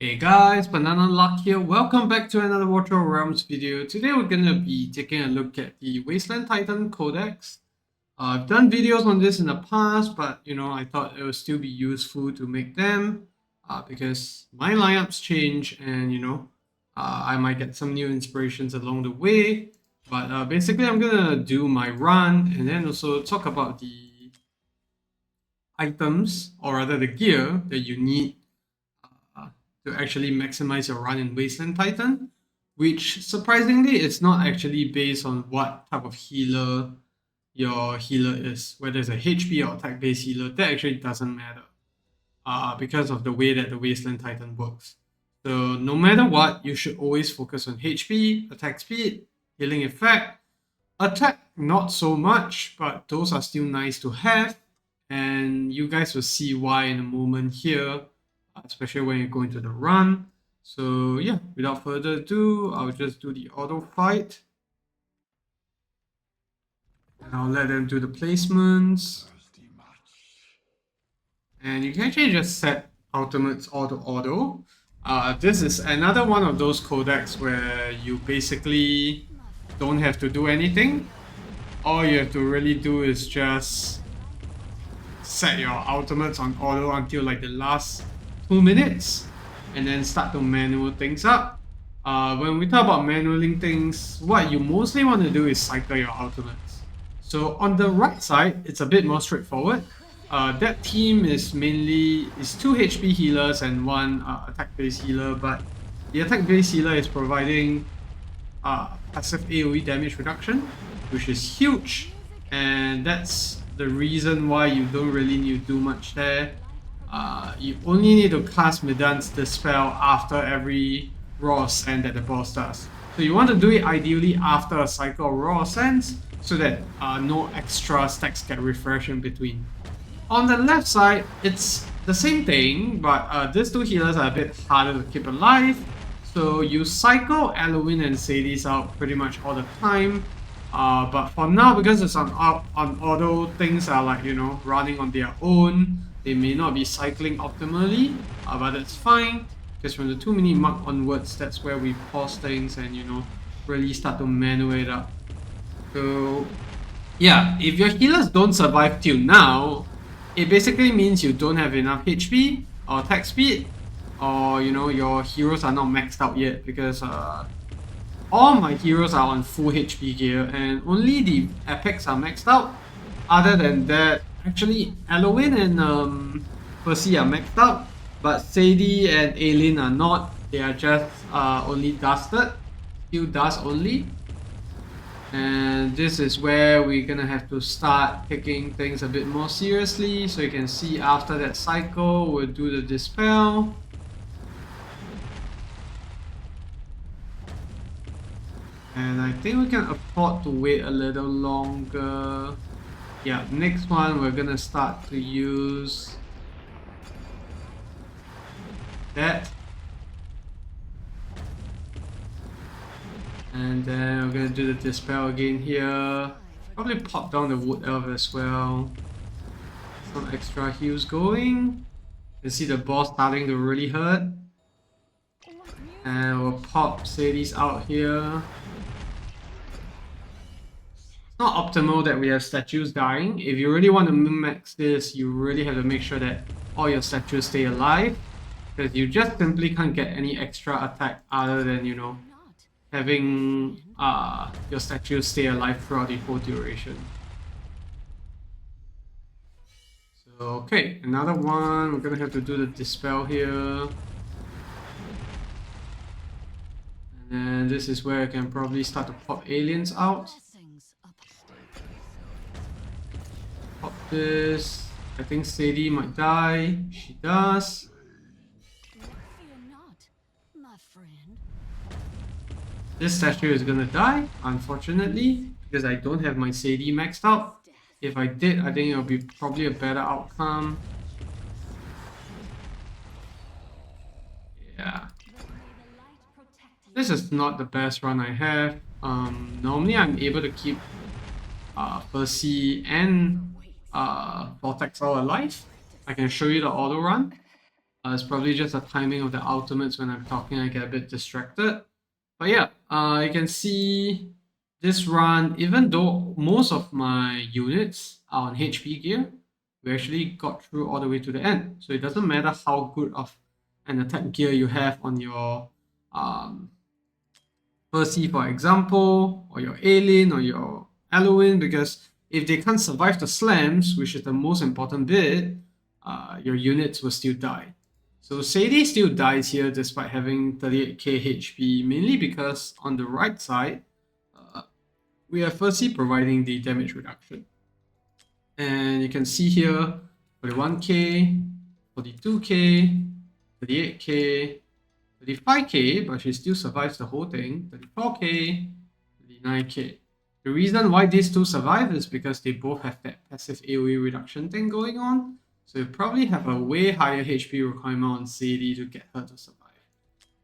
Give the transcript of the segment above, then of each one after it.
Hey guys, Banana Luck here. Welcome back to another Virtual Realms video. Today we're gonna be taking a look at the Wasteland Titan Codex. I've done videos on this in the past, but I thought it would still be useful to make them because my lineups change and I might get some new inspirations along the way. But basically, I'm gonna do my run and then also talk about the items, or rather the gear that you need uh, to actually maximize your run in Wasteland Titan, which surprisingly is not actually based on what type of healer your healer is, whether it's a HP or attack based healer. That actually doesn't matter because of the way that the Wasteland Titan works. So no matter what, you should always focus on HP, attack speed, healing effect. Attack, not so much, but those are still nice to have. And you guys will see why in a moment here, especially when you go into the run. So yeah, without further ado, I'll just do the auto fight. And I'll let them do the placements. And you can actually just set ultimates auto. This is another one of those codex where you basically don't have to do anything. All you have to really do is just set your ultimates on auto until like the last 2 minutes and then start to manual things up. When we talk about manualing things, what you mostly want to do is cycle your ultimates. So on the right side, it's a bit more straightforward. That team is 2 HP healers and 1 attack-based healer, but the attack-based healer is providing passive AoE damage reduction, which is huge, and that's the reason why you don't really need to do much there. You only need to cast Midan's Dispel after every Raw Ascent that the boss does. So you want to do it ideally after a cycle of Raw Ascents so that no extra stacks get refreshed in between. On the left side, it's the same thing, but these 2 healers are a bit harder to keep alive. So you cycle Elowen and Sadie's out pretty much all the time. But for now, because it's on auto, things are like, running on their own. They may not be cycling optimally, but that's fine. Because from the 2-minute mark onwards, that's where we pause things and, really start to manual it up. So, yeah, if your healers don't survive till now, it basically means you don't have enough HP or attack speed, or, your heroes are not maxed out yet because all my heroes are on full HP gear and only the epics are maxed out. Other than that, actually Elowen and Percy are maxed out, but Sadie and Aileen are not. They are just only dusted, still dust only. And this is where we're gonna have to start taking things a bit more seriously. So you can see after that cycle, we'll do the Dispel. And I think we can afford to wait a little longer. Yeah, next one we're gonna start to use that. And then we're gonna do the Dispel again here. Probably pop down the Wood Elf as well. Some extra heals going. You see the boss starting to really hurt. And we'll pop Sadie's out here. Not optimal that we have statues dying. If you really want to min-max this, you really have to make sure that all your statues stay alive, because you just simply can't get any extra attack other than, having your statues stay alive throughout the whole duration. So, okay, another one. We're gonna have to do the Dispel here. And then this is where I can probably start to pop aliens out. Pop this. I think Sadie might die. She does. This statue is gonna die, unfortunately, because I don't have my Sadie maxed out. If I did, I think it'll be probably a better outcome. Yeah. This is not the best run I have. Normally I'm able to keep Percy and Vortex all alive. I can show you the auto run. It's probably just the timing of the ultimates. When I'm talking, I get a bit distracted. But yeah, you can see this run, even though most of my units are on HP gear, we actually got through all the way to the end. So it doesn't matter how good of an attack gear you have on your Percy, for example, or your Aelin or your Eloin, because if they can't survive the slams, which is the most important bit, your units will still die. So Sadie still dies here despite having 38k HP, mainly because on the right side, we have Percy providing the damage reduction. And you can see here 41k, 42k, 38k, 35k, but she still survives the whole thing, 34k, 39k. The reason why these two survive is because they both have that passive AoE reduction thing going on, so you probably have a way higher HP requirement on Sadie to get her to survive.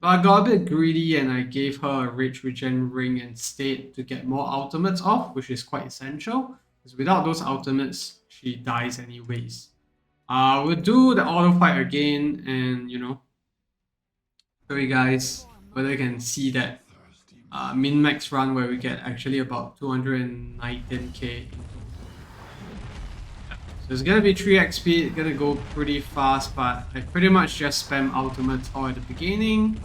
But I got a bit greedy and I gave her a Rage Regen ring instead to get more ultimates off, which is quite essential, because without those ultimates, she dies anyways. We'll do the auto fight again and, you know, show you guys whether you can see that min-max run where we get actually about 219k. So it's gonna be 3x speed, it's gonna go pretty fast, but I pretty much just spam ultimates all at the beginning.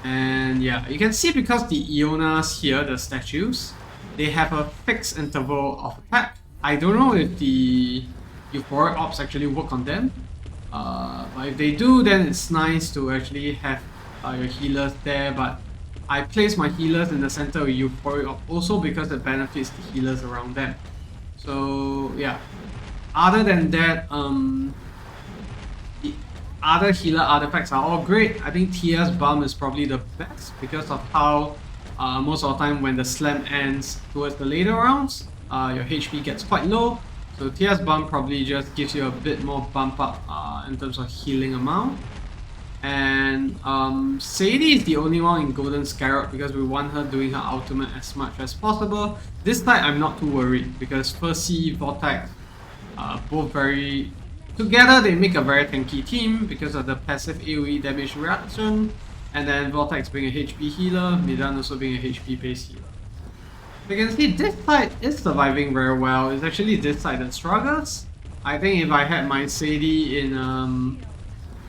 And yeah, you can see because the Ionas here, the statues, they have a fixed interval of attack. I don't know if the Euphoric Orbs actually work on them. But if they do, then it's nice to actually have your healers there. But I place my healers in the center of Euphoric Orb also because it benefits the healers around them. So yeah. Other than that, the other healer artifacts are all great. I think Tia's Bum is probably the best because of how most of the time when the slam ends towards the later rounds, your HP gets quite low. So Tia's Bum probably just gives you a bit more bump up in terms of healing amount. And Sadie is the only one in Golden Scarab because we want her doing her ultimate as much as possible. This time I'm not too worried because Percy, Vortex, both very... Together they make a very tanky team because of the passive AoE damage reaction, and then Vortex being a HP healer, Midan also being a HP base healer. You can see this side is surviving very well. It's actually this side that struggles. I think if I had my Sadie in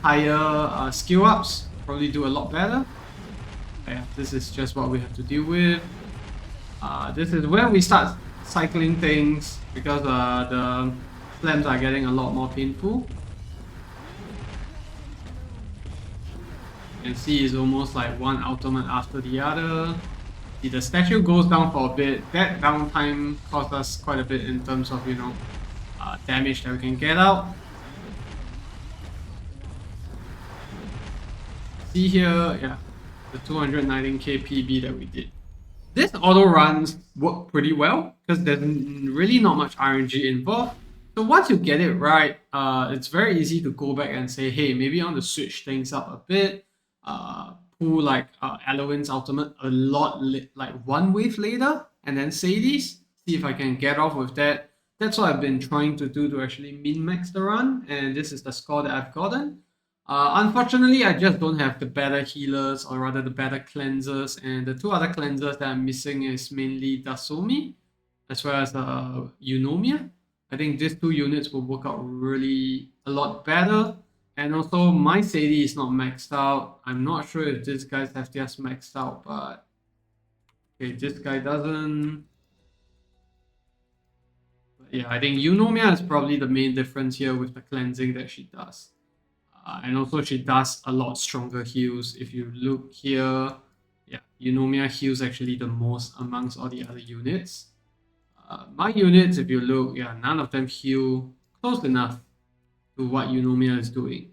higher skill ups, probably do a lot better. But yeah, this is just what we have to deal with. This is where we start cycling things because the slams are getting a lot more painful. You can see it's almost like one ultimate after the other. See, the statue goes down for a bit. That downtime costs us quite a bit in terms of, you know, damage that we can get out. See here, yeah, the 219k PB that we did. This auto runs work pretty well because there's really not much RNG involved. So once you get it right, it's very easy to go back and say, hey, maybe I want to switch things up a bit. Pull like Eloin's ultimate a lot like one wave later, and then Sadie's. See if I can get off with that. That's what I've been trying to do to actually min-max the run, and this is the score that I've gotten. Unfortunately, I just don't have the better healers, or rather the better cleansers, and the two other cleansers that I'm missing is mainly Dasomi, as well as Eunomia. I think these two units will work out really a lot better. And also, my Sadie is not maxed out. I'm not sure if these guys have theirs maxed out, but... Okay, this guy doesn't. But yeah, I think Eunomia is probably the main difference here with the cleansing that she does. And also she does a lot stronger heals. If you look here, yeah, Eunomia heals actually the most amongst all the other units. My units, if you look, yeah, none of them heal close enough to what Eunomia is doing.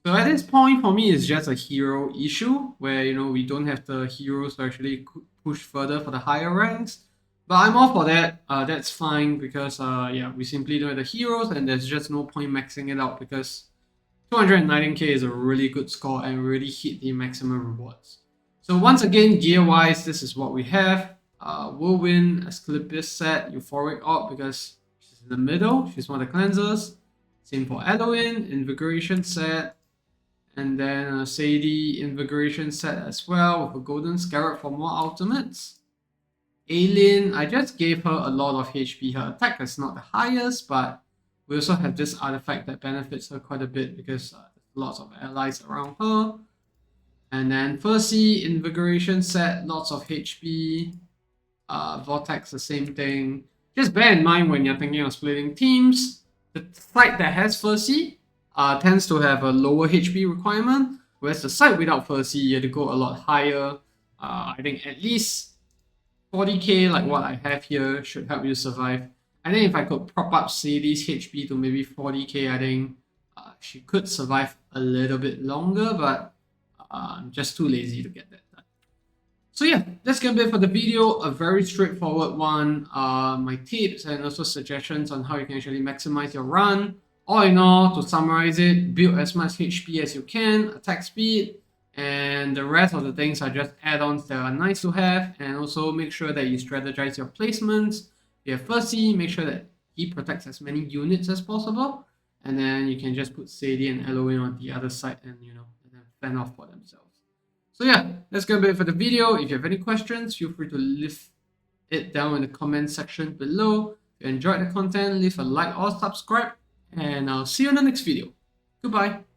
So at this point, for me, it's just a hero issue where, you know, we don't have the heroes to actually push further for the higher ranks. But I'm all for that. That's fine because, yeah, we simply don't have the heroes and there's just no point maxing it out because 219k is a really good score and really hit the maximum rewards. So once again, gear-wise, this is what we have. Whirlwind, Asclepius set, Euphoric Orb because she's in the middle. She's one of the cleansers. Same for Eloin, Invigoration set. And then a Sadie Invigoration set as well with a Golden Scarab for more ultimates. Aileen, I just gave her a lot of HP. Her attack is not the highest, but we also have this artifact that benefits her quite a bit because there's lots of allies around her. And then Percy, Invigoration set, lots of HP. Vortex, the same thing. Just bear in mind when you're thinking of splitting teams, the side that has Percy tends to have a lower HP requirement, whereas the side without Percy, you have to go a lot higher. I think at least 40k, like what I have here, should help you survive. I think if I could prop up Sadie's HP to maybe 40k, I think she could survive a little bit longer, but I'm just too lazy to get that done. So yeah, that's gonna be it for the video. A very straightforward one. My tips and also suggestions on how you can actually maximize your run. All in all, to summarize it, build as much HP as you can, attack speed, and the rest of the things are just add-ons that are nice to have. And also make sure that you strategize your placements. If you have Percy, make sure that he protects as many units as possible. And then you can just put Sadie and Eloin on the other side and and then fend off for themselves. So yeah, that's gonna be it for the video. If you have any questions, feel free to leave it down in the comment section below. If you enjoyed the content, leave a like or subscribe. And I'll see you in the next video. Goodbye.